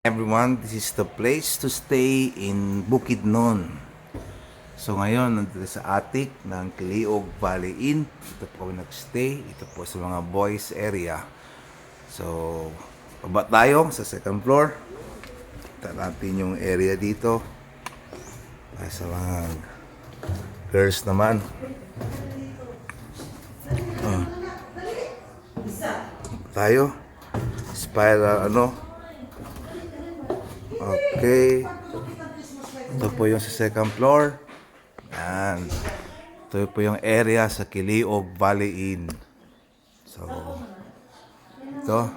Everyone, this is the place to stay in Bukidnon. So ngayon, nandito sa attic ng Kiliog Valley Inn. Ito po nagstay. Ito po sa mga boys area. So, baba tayo sa second floor. Kita natin yung area dito. Ay, sa mga girls naman. Tayo. Spiral Okay. Ito po yung sa second floor. Yan. Ito po yung area sa Kiliog Valley Inn. So, ito.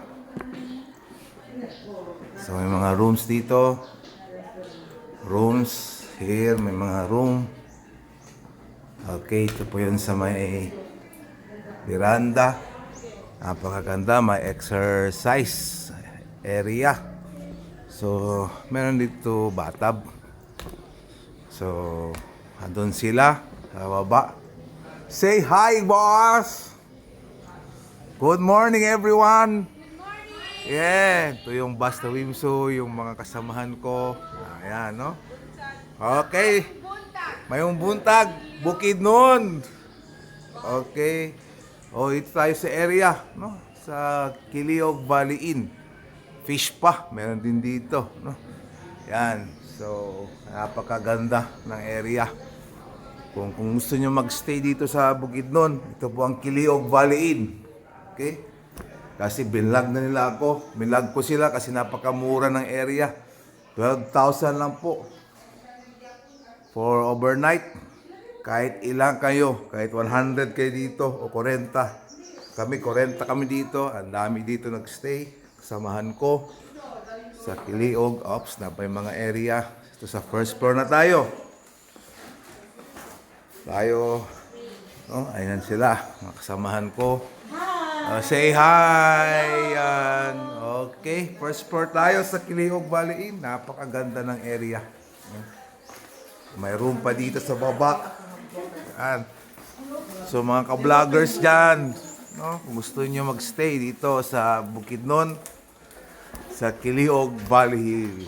So, may mga rooms dito. Rooms. Here, may mga room. Okay, ito po yun sa may veranda. Napakaganda. May exercise area. So, meron dito bathtub. So, andun sila sa baba. Say hi, boss! Good morning, everyone! Good morning! Yeah, ito yung Basta Wimso, yung mga kasamahan ko. Ayan, no? Okay. Mayong buntag, Bukidnon. Okay. Oh, ito tayo sa area, no? Sa Kiliog Valley Inn. Fish pa, meron din dito, no? Yan. So, napakaganda ng area. Kung gusto nyo magstay dito sa Bukidnon, ito po ang Kiliog Valley Inn. Okay? Kasi binlag na nila ako. Binlag ko sila kasi napakamura ng area. 12,000 lang po. For overnight. Kahit ilang kayo, kahit 100 kayo dito o 40. Kami 40 kami dito. Ang dami dito nagstay. Samahan ko sa Kiliog. Ops, na pa yung mga area. Ito sa first floor na tayo. Ayan sila. Mga kasamahan ko. Say hi! Yan. Okay, first floor tayo sa Kiliog Valley Inn. Napakaganda ng area. May room pa dito sa baba. Yan. So mga ka-vloggers dyan, no? Kung gusto nyo magstay dito sa Bukidnon, sa Kiliog Valley.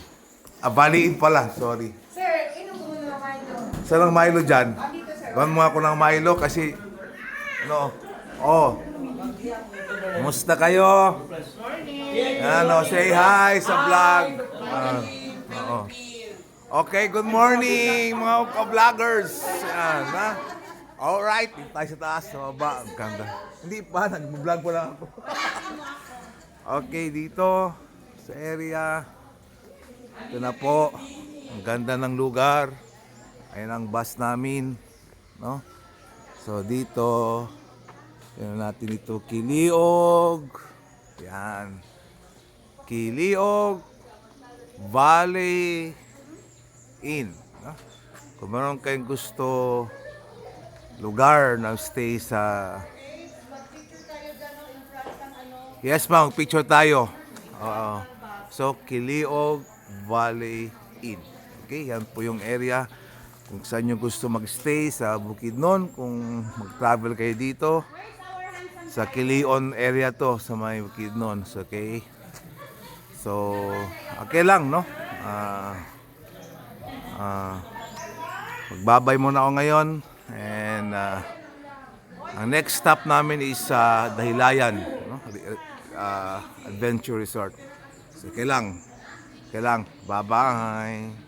Valley Inn pala, sorry. Sir, inom mo muna ng Milo. Saan ang Milo dyan? Dito, sir. Gawin mo ako ng Milo kasi, kumusta kayo? Say hi sa vlog. Okay, good morning mga ka-vloggers. Alright, dito tayo sa taas, sa baba. Ang ganda. Hindi pa, nag-vlog pa lang ako. Okay, dito sa area. Ito na po. Ang ganda ng lugar. Ayan ang bus namin, no? So dito, tingnan natin ito, Kiliog. Yan. Kiliog Valley Inn, no? Kung meron kayong gusto lugar na stay sa... Yes, ma'am, picture tayo. So, Kiliog Valley Inn. Okay, yan po yung area. Kung saan nyo gusto magstay sa Bukidnon, kung mag-travel kayo dito, sa Kilion area to, sa may Bukidnon. So, okay. So, okay lang, no? Magbabay muna ako ngayon. And, ang next stop namin is sa Dahilayan, no? Adventure Resort. So, okay lang. Bye-bye.